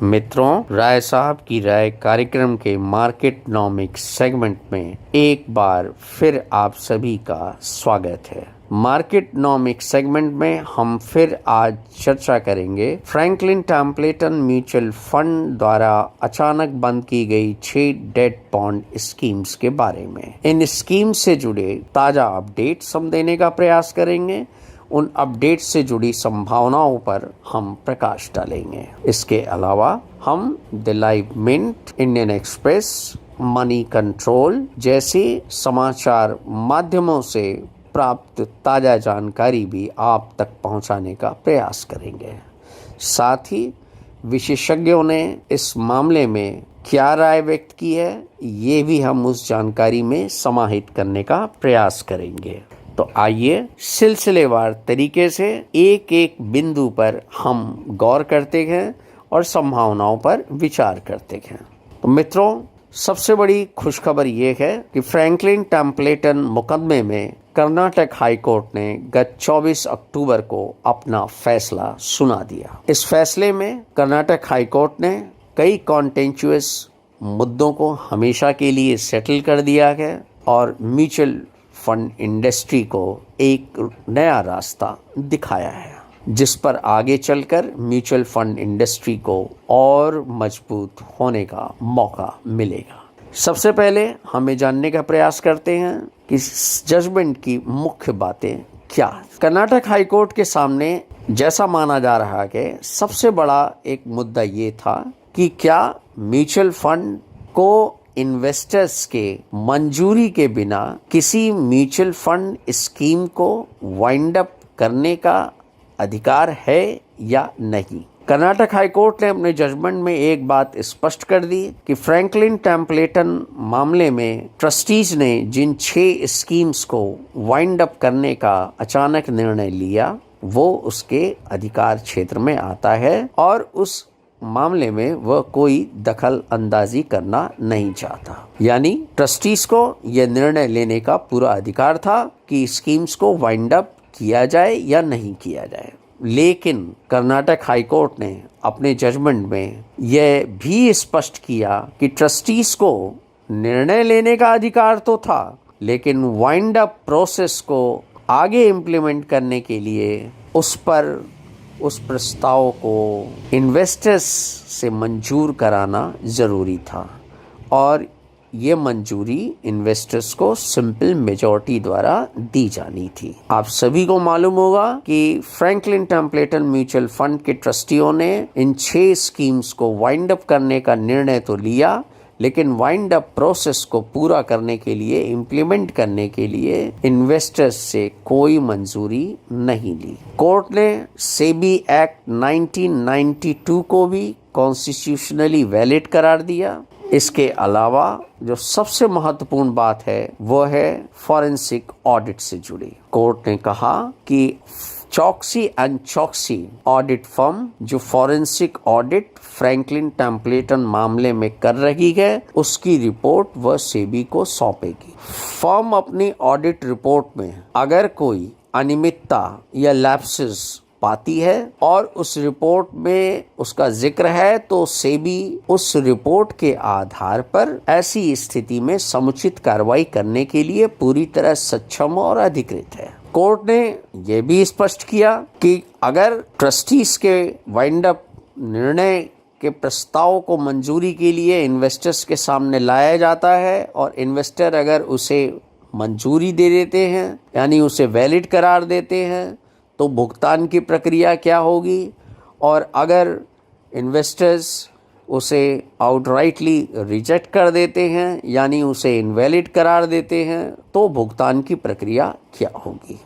मित्रों, राय साहब की राय कार्यक्रम के मार्केटनॉमिक्स सेगमेंट में एक बार फिर आप सभी का स्वागत है। मार्केटनॉमिक्स सेगमेंट में हम फिर आज चर्चा करेंगे फ्रैंकलिन टेम्पलेटन म्यूचुअल फंड द्वारा अचानक बंद की गई 6 डेट बॉन्ड स्कीम्स के बारे में। इन स्कीम से जुड़े ताजा अपडेट्स हम देने का प्रयास करेंगे। उन अपडेट से जुड़ी संभावनाओं पर हम प्रकाश डालेंगे। इसके अलावा हम the Live Mint, Indian Express, Money Control जैसे समाचार माध्यमों से प्राप्त ताजा जानकारी भी आप तक पहुंचाने का प्रयास करेंगे। साथ ही विशेषज्ञों ने इस मामले में क्या राय व्यक्त की है, ये भी हम उस जानकारी में समाहित करने का प्रयास करेंगे। तो आइए सिलसिलेवार तरीके से एक एक बिंदु पर हम गौर करते हैं और संभावनाओं पर विचार करते हैं। तो मित्रों, सबसे बड़ी खुशखबर ये है कि फ्रैंकलिन टेम्पलेटन मुकदमे में कर्नाटक हाई कोर्ट ने गत 24 अक्टूबर को अपना फैसला सुना दिया। इस फैसले में कर्नाटक हाई कोर्ट ने कई कॉन्टेंचुअस मुद्दों को हमेशा के लिए सेटल कर दिया है और म्यूचुअल फंड इंडस्ट्री को एक नया रास्ता दिखाया है, जिस पर आगे चलकर म्यूचुअल फंड इंडस्ट्री को और मजबूत होने का मौका मिलेगा। सबसे पहले हमें जानने का प्रयास करते हैं कि इस जजमेंट की मुख्य बातें क्या है। कर्नाटक हाई कोर्ट के सामने जैसा माना जा रहा है, सबसे बड़ा एक मुद्दा ये था कि क्या म्यूचुअल फंड को इन्वेस्टर्स के मंजूरी के बिना किसी म्यूचुअल फंड स्कीम को वाइंड अप करने का अधिकार है या नहीं। कर्नाटक हाई कोर्ट ने अपने जजमेंट में एक बात स्पष्ट कर दी कि फ्रैंकलिन टेम्पलेटन मामले में ट्रस्टीज ने जिन 6 स्कीम्स को वाइंड अप करने का अचानक निर्णय लिया, वो उसके अधिकार क्षेत्र में आता है और उस मामले में वह कोई दखल अंदाजी करना नहीं चाहता। यानी ट्रस्टीज को यह निर्णय लेने का पूरा अधिकार था कि स्कीम्स को वाइंड अप किया जाए या नहीं किया जाए। लेकिन कर्नाटक हाई कोर्ट ने अपने जजमेंट में यह भी स्पष्ट किया कि ट्रस्टीज को निर्णय लेने का अधिकार तो था, लेकिन वाइंड अप प्रोसेस को आगे इम्प्लीमेंट करने के लिए उस प्रस्ताव को इन्वेस्टर्स से मंजूर कराना ज़रूरी था और ये मंजूरी इन्वेस्टर्स को सिंपल मेजॉरिटी द्वारा दी जानी थी। आप सभी को मालूम होगा कि फ्रैंकलिन टेम्पलेटन म्यूचुअल फंड के ट्रस्टियों ने इन 6 स्कीम्स को वाइंड अप करने का निर्णय तो लिया, लेकिन वाइंड अप प्रोसेस को पूरा करने के लिए, इम्प्लीमेंट करने के लिए इन्वेस्टर्स से कोई मंजूरी नहीं ली। कोर्ट ने सेबी एक्ट 1992 को भी कॉन्स्टिट्यूशनली वैलिड करार दिया। इसके अलावा जो सबसे महत्वपूर्ण बात है वो है फॉरेंसिक ऑडिट से जुड़ी। कोर्ट ने कहा कि Choksi and Choksi audit firm जो फॉरेंसिक ऑडिट फ्रैंकलिन टेम्पलेटन मामले में कर रही है, उसकी रिपोर्ट वह सेबी को सौंपेगी। फर्म अपनी ऑडिट रिपोर्ट में अगर कोई अनियमितता या लैप्सेस पाती है और उस रिपोर्ट में उसका जिक्र है, तो सेबी उस रिपोर्ट के आधार पर ऐसी स्थिति में समुचित कार्रवाई करने के लिए पूरी तरह सक्षम और अधिकृत है। कोर्ट ने यह भी स्पष्ट किया कि अगर ट्रस्टीज के वाइंड अप निर्णय के प्रस्ताव को मंजूरी के लिए इन्वेस्टर्स के सामने लाया जाता है और इन्वेस्टर अगर उसे मंजूरी दे देते हैं, यानी उसे वैलिड करार देते हैं, तो भुगतान की प्रक्रिया क्या होगी, और अगर इन्वेस्टर्स उसे आउटराइटली रिजेक्ट कर देते हैं, यानी उसे इनवैलिड करार देते हैं, तो भुगतान की प्रक्रिया क्या होगी।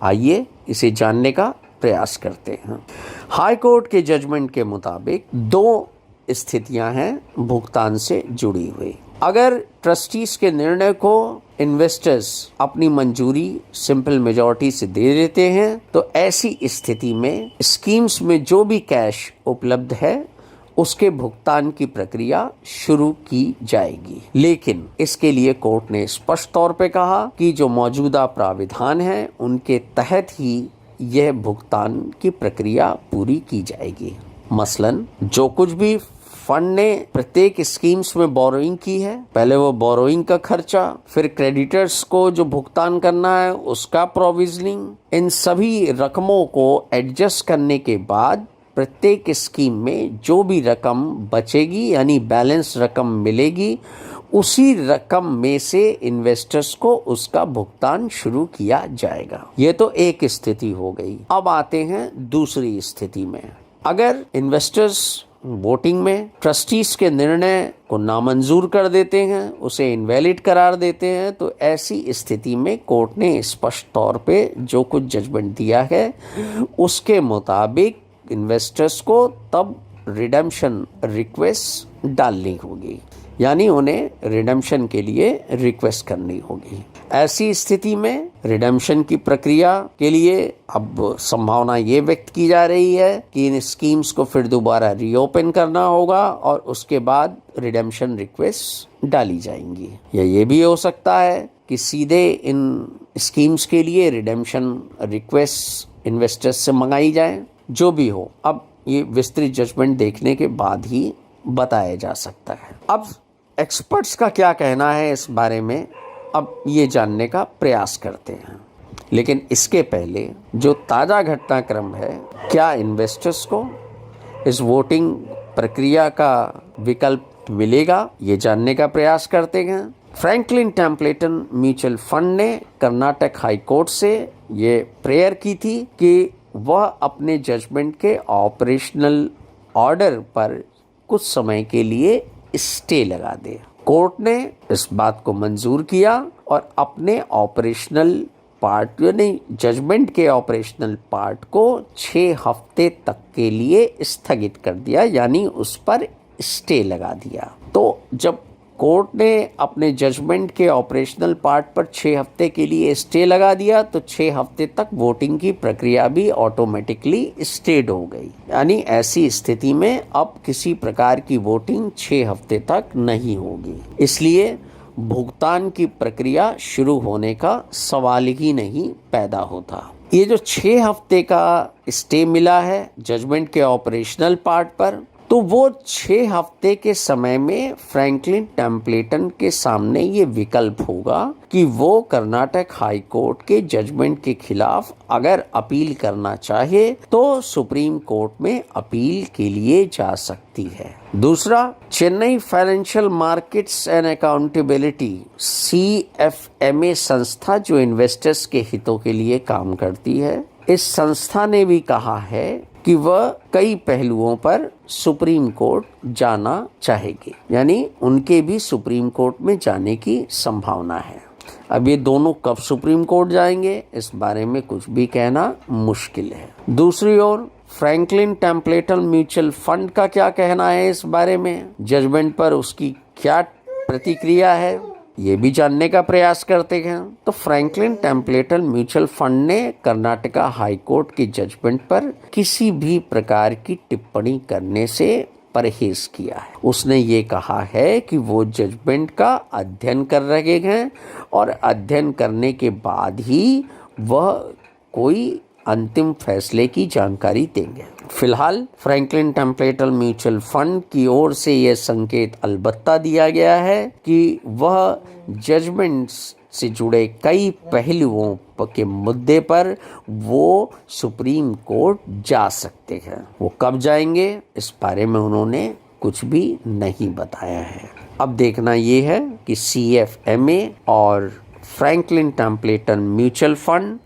आइए इसे जानने का प्रयास करते हैं। हाई कोर्ट के जजमेंट के मुताबिक 2 स्थितियां हैं भुगतान से जुड़ी हुई। अगर ट्रस्टीज के निर्णय को इन्वेस्टर्स अपनी मंजूरी सिंपल मेजॉरिटी से दे देते हैं, तो ऐसी स्थिति में स्कीम्स में जो भी कैश उपलब्ध है उसके भुगतान की प्रक्रिया शुरू की जाएगी। लेकिन इसके लिए कोर्ट ने स्पष्ट तौर पे कहा कि जो मौजूदा प्राविधान है उनके तहत ही यह भुगतान की प्रक्रिया पूरी की जाएगी। मसलन जो कुछ भी फंड ने प्रत्येक स्कीम्स में बोरोइंग की है, पहले वो बोरोइंग का खर्चा, फिर क्रेडिटर्स को जो भुगतान करना है उसका प्रोविजनिंग, इन सभी रकमों को एडजस्ट करने के बाद प्रत्येक स्कीम में जो भी रकम बचेगी यानी बैलेंस रकम मिलेगी, उसी रकम में से इन्वेस्टर्स को उसका भुगतान शुरू किया जाएगा। ये तो एक स्थिति हो गई। अब आते हैं दूसरी स्थिति में। अगर इन्वेस्टर्स वोटिंग में ट्रस्टीज के निर्णय को नामंजूर कर देते हैं, उसे इनवैलिड करार देते हैं, तो ऐसी स्थिति में कोर्ट ने स्पष्ट तौर पे जो कुछ जजमेंट दिया है उसके मुताबिक इन्वेस्टर्स को तब रिडेम्पशन रिक्वेस्ट डालनी होगी, यानी उन्हें रिडेम्पशन के लिए रिक्वेस्ट करनी होगी। ऐसी स्थिति में रिडेम्पशन की प्रक्रिया के लिए अब संभावना ये व्यक्त की जा रही है कि इन स्कीम्स को फिर दोबारा रीओपन करना होगा और उसके बाद रिडेम्पशन रिक्वेस्ट डाली जाएंगी। या ये भी हो सकता है कि सीधे इन स्कीम्स के लिए रिडेम्पशन रिक्वेस्ट इन्वेस्टर्स से मंगाई जाए। जो भी हो, अब ये विस्तृत जजमेंट देखने के बाद ही बताया जा सकता है। अब एक्सपर्ट्स का क्या कहना है इस बारे में, अब ये जानने का प्रयास करते हैं। लेकिन इसके पहले जो ताज़ा घटनाक्रम है, क्या इन्वेस्टर्स को इस वोटिंग प्रक्रिया का विकल्प मिलेगा, ये जानने का प्रयास करते हैं। फ्रैंकलिन टेम्पलेटन म्यूचुअल फंड ने कर्नाटक हाई कोर्ट से ये प्रेयर की थी कि वह अपने जजमेंट के ऑपरेशनल ऑर्डर पर कुछ समय के लिए स्टे लगा दे। कोर्ट ने इस बात को मंजूर किया और अपने ऑपरेशनल पार्ट यानी जजमेंट के ऑपरेशनल पार्ट को 6 हफ्ते तक के लिए स्थगित कर दिया, यानी उस पर स्टे लगा दिया। तो जब कोर्ट ने अपने जजमेंट के ऑपरेशनल पार्ट पर 6 हफ्ते के लिए स्टे लगा दिया, तो 6 हफ्ते तक वोटिंग की प्रक्रिया भी ऑटोमेटिकली स्टेड हो गई। यानी ऐसी स्थिति में अब किसी प्रकार की वोटिंग 6 हफ्ते तक नहीं होगी, इसलिए भुगतान की प्रक्रिया शुरू होने का सवाल ही नहीं पैदा होता। ये जो 6 हफ्ते का स्टे मिला है जजमेंट के ऑपरेशनल पार्ट पर, तो वो 6 हफ्ते के समय में फ्रैंकलिन टेम्पलेटन के सामने ये विकल्प होगा कि वो कर्नाटक हाई कोर्ट के जजमेंट के खिलाफ अगर अपील करना चाहे तो सुप्रीम कोर्ट में अपील के लिए जा सकती है। दूसरा, Chennai financial markets and accountability CFMA संस्था जो इन्वेस्टर्स के हितों के लिए काम करती है, इस संस्था ने भी कहा है कि वह कई पहलुओं पर सुप्रीम कोर्ट जाना चाहेगी, यानी उनके भी सुप्रीम कोर्ट में जाने की संभावना है। अब ये दोनों कब सुप्रीम कोर्ट जाएंगे, इस बारे में कुछ भी कहना मुश्किल है। दूसरी ओर फ्रैंकलिन टेम्पलेटन म्यूचुअल फंड का क्या कहना है इस बारे में, जजमेंट पर उसकी क्या प्रतिक्रिया है, ये भी जानने का प्रयास करते हैं। तो फ्रैंकलिन टेम्पलेटन म्यूचुअल फंड ने कर्नाटका हाई कोर्ट के जजमेंट पर किसी भी प्रकार की टिप्पणी करने से परहेज किया है। उसने ये कहा है कि वो जजमेंट का अध्ययन कर रहे हैं और अध्ययन करने के बाद ही वह कोई अंतिम फैसले की जानकारी देंगे। फिलहाल फ्रैंकलिन टेम्पलेटन म्यूचुअल फंड की ओर से यह संकेत अलबत्ता दिया गया है कि वह जजमेंट्स से जुड़े कई पहलुओं के मुद्दे पर वो सुप्रीम कोर्ट जा सकते हैं। वो कब जाएंगे इस बारे में उन्होंने कुछ भी नहीं बताया है। अब देखना ये है कि CFMA और फ्रैंकलिन टेम्पलेटन म्यूचुअल फंड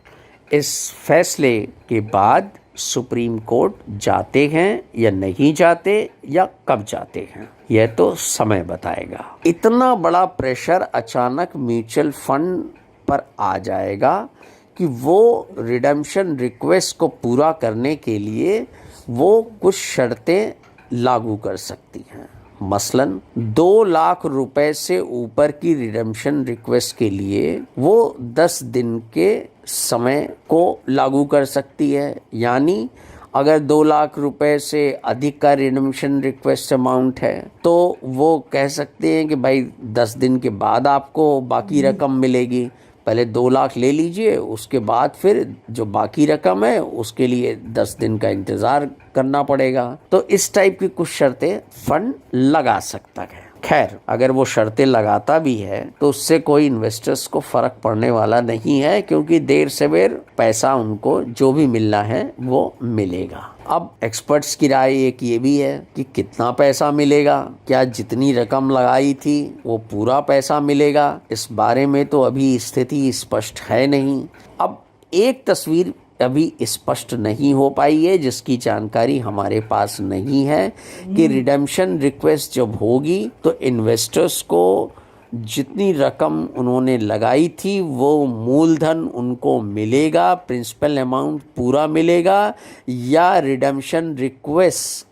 इस फैसले के बाद सुप्रीम कोर्ट जाते हैं या नहीं जाते या कब जाते हैं, यह तो समय बताएगा। इतना बड़ा प्रेशर अचानक म्यूचुअल फंड पर आ जाएगा कि वो रिडेम्पशन रिक्वेस्ट को पूरा करने के लिए वो कुछ शर्तें लागू कर सकती हैं। मसलन 2 लाख रुपए से ऊपर की रिडेम्पशन रिक्वेस्ट के लिए वो 10 दिन के समय को लागू कर सकती है, यानी अगर 2 लाख रुपए से अधिक का रिडेम्पशन रिक्वेस्ट अमाउंट है तो वो कह सकते हैं कि भाई 10 दिन के बाद आपको बाकी रकम मिलेगी, पहले 2 लाख ले लीजिए, उसके बाद फिर जो बाकी रकम है उसके लिए 10 दिन का इंतज़ार करना पड़ेगा। तो इस टाइप की कुछ शर्तें फंड लगा सकता है। खैर, अगर वो शर्तें लगाता भी है तो उससे कोई इन्वेस्टर्स को फर्क पड़ने वाला नहीं है, क्योंकि देर सवेर पैसा उनको जो भी मिलना है वो मिलेगा। अब एक्सपर्ट्स की राय एक ये भी है कि कितना पैसा मिलेगा, क्या जितनी रकम लगाई थी वो पूरा पैसा मिलेगा, इस बारे में तो अभी स्थिति स्पष्ट है नहीं। अब एक तस्वीर अभी स्पष्ट नहीं हो पाई है, जिसकी जानकारी हमारे पास नहीं है कि रिडेम्पशन रिक्वेस्ट जब होगी तो इन्वेस्टर्स को जितनी रकम उन्होंने लगाई थी वो मूलधन उनको मिलेगा, प्रिंसिपल अमाउंट पूरा मिलेगा, या रिडेम्पशन रिक्वेस्ट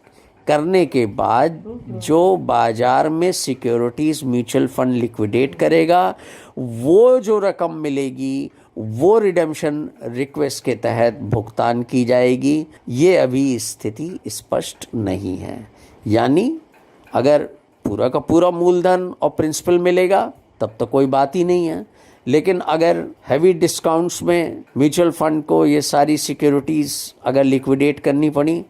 करने के बाद जो बाजार में सिक्योरिटीज़ म्यूचुअल फंड लिक्विडेट करेगा वो जो रकम मिलेगी वो रिडेम्पशन रिक्वेस्ट के तहत भुगतान की जाएगी। ये अभी स्थिति स्पष्ट नहीं है। यानी अगर पूरा का पूरा मूलधन और प्रिंसिपल मिलेगा तब तो कोई बात ही नहीं है, लेकिन अगर हैवी डिस्काउंट्स में म्यूचुअल फंड को ये सारी सिक्योरिटीज़ अगर लिक्विडेट करनी पड़ी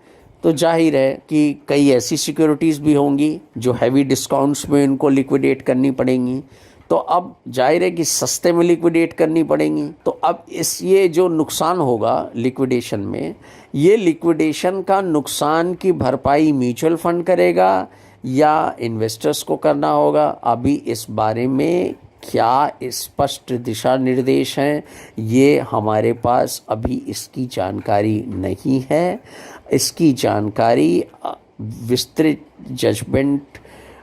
तो जाहिर है कि कई ऐसी सिक्योरिटीज़ भी होंगी जो हैवी डिस्काउंट्स में इनको लिक्विडेट करनी पड़ेंगी। तो अब जाहिर है कि सस्ते में लिक्विडेट करनी पड़ेंगी। तो अब ये जो नुकसान होगा लिक्विडेशन में, ये लिक्विडेशन का नुकसान की भरपाई म्यूचुअल फंड करेगा या इन्वेस्टर्स को करना होगा, अभी इस बारे में क्या स्पष्ट दिशा निर्देश हैं ये हमारे पास अभी इसकी जानकारी नहीं है। इसकी जानकारी विस्तृत जजमेंट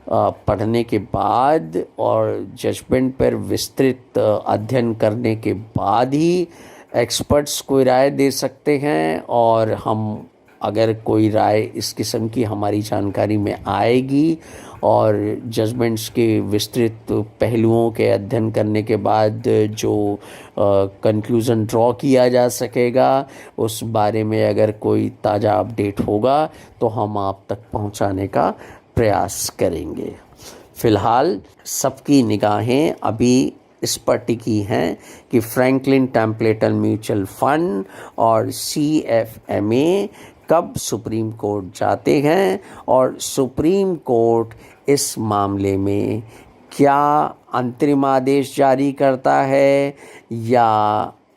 पढ़ने के बाद और जजमेंट पर विस्तृत अध्ययन करने के बाद ही एक्सपर्ट्स कोई राय दे सकते हैं। और हम अगर कोई राय इस किस्म की हमारी जानकारी में आएगी और जजमेंट्स के विस्तृत पहलुओं के अध्ययन करने के बाद जो कंक्लूज़न ड्रॉ किया जा सकेगा उस बारे में अगर कोई ताज़ा अपडेट होगा तो हम आप तक पहुंचाने का प्रयास करेंगे। फ़िलहाल सबकी निगाहें अभी इस पर टिकी हैं कि फ्रैंकलिन टेम्पलेटन म्यूचुअल फंड और CFMA कब सुप्रीम कोर्ट जाते हैं और सुप्रीम कोर्ट इस मामले में क्या अंतरिम आदेश जारी करता है या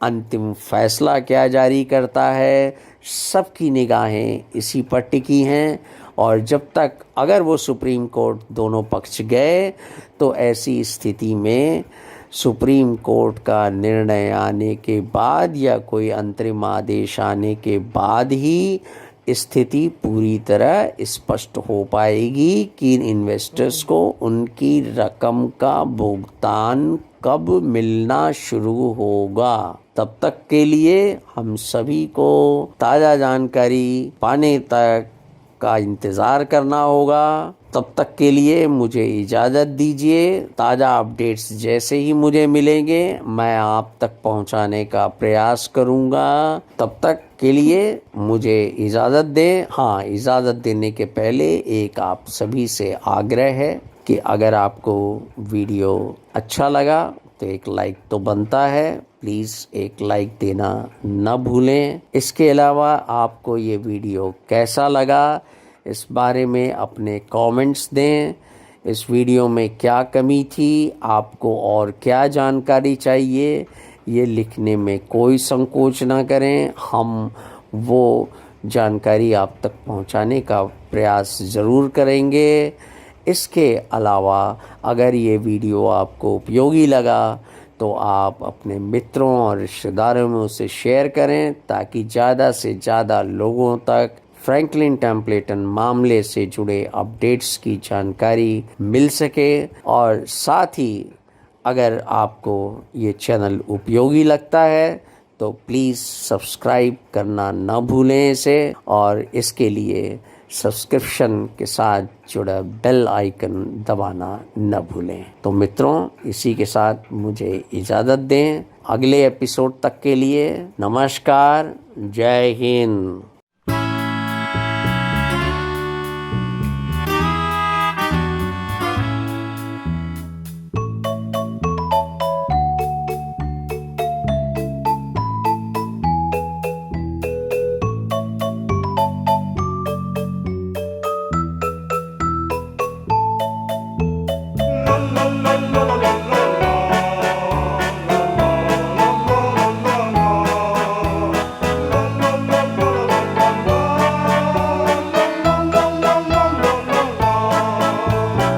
अंतिम फैसला क्या जारी करता है। सबकी निगाहें इसी पर टिकी हैं और जब तक अगर वो सुप्रीम कोर्ट दोनों पक्ष गए तो ऐसी स्थिति में सुप्रीम कोर्ट का निर्णय आने के बाद या कोई अंतरिम आदेश आने के बाद ही स्थिति पूरी तरह स्पष्ट हो पाएगी कि इन्वेस्टर्स को उनकी रकम का भुगतान कब मिलना शुरू होगा। तब तक के लिए हम सभी को ताज़ा जानकारी पाने तक का इंतज़ार करना होगा। तब तक के लिए मुझे इजाज़त दीजिए। ताज़ा अपडेट्स जैसे ही मुझे मिलेंगे मैं आप तक पहुंचाने का प्रयास करूंगा। तब तक के लिए मुझे इजाज़त दें। हाँ, इजाज़त देने के पहले एक आप सभी से आग्रह है कि अगर आपको वीडियो अच्छा लगा तो एक लाइक तो बनता है, प्लीज़ एक लाइक देना न भूलें। इसके अलावा आपको ये वीडियो कैसा लगा इस बारे में अपने कमेंट्स दें। इस वीडियो में क्या कमी थी, आपको और क्या जानकारी चाहिए, ये लिखने में कोई संकोच ना करें। हम वो जानकारी आप तक पहुंचाने का प्रयास ज़रूर करेंगे। इसके अलावा अगर ये वीडियो आपको उपयोगी लगा तो आप अपने मित्रों और रिश्तेदारों में उसे शेयर करें ताकि ज़्यादा से ज़्यादा लोगों तक फ्रैंकलिन टेम्पलेटन मामले से जुड़े अपडेट्स की जानकारी मिल सके। और साथ ही अगर आपको ये चैनल उपयोगी लगता है तो प्लीज़ सब्सक्राइब करना न भूलें इसे, और इसके लिए सब्सक्रिप्शन के साथ जुड़ा बेल आइकन दबाना न भूलें। तो मित्रों, इसी के साथ मुझे इजाज़त दें। अगले एपिसोड तक के लिए नमस्कार, जय हिंद।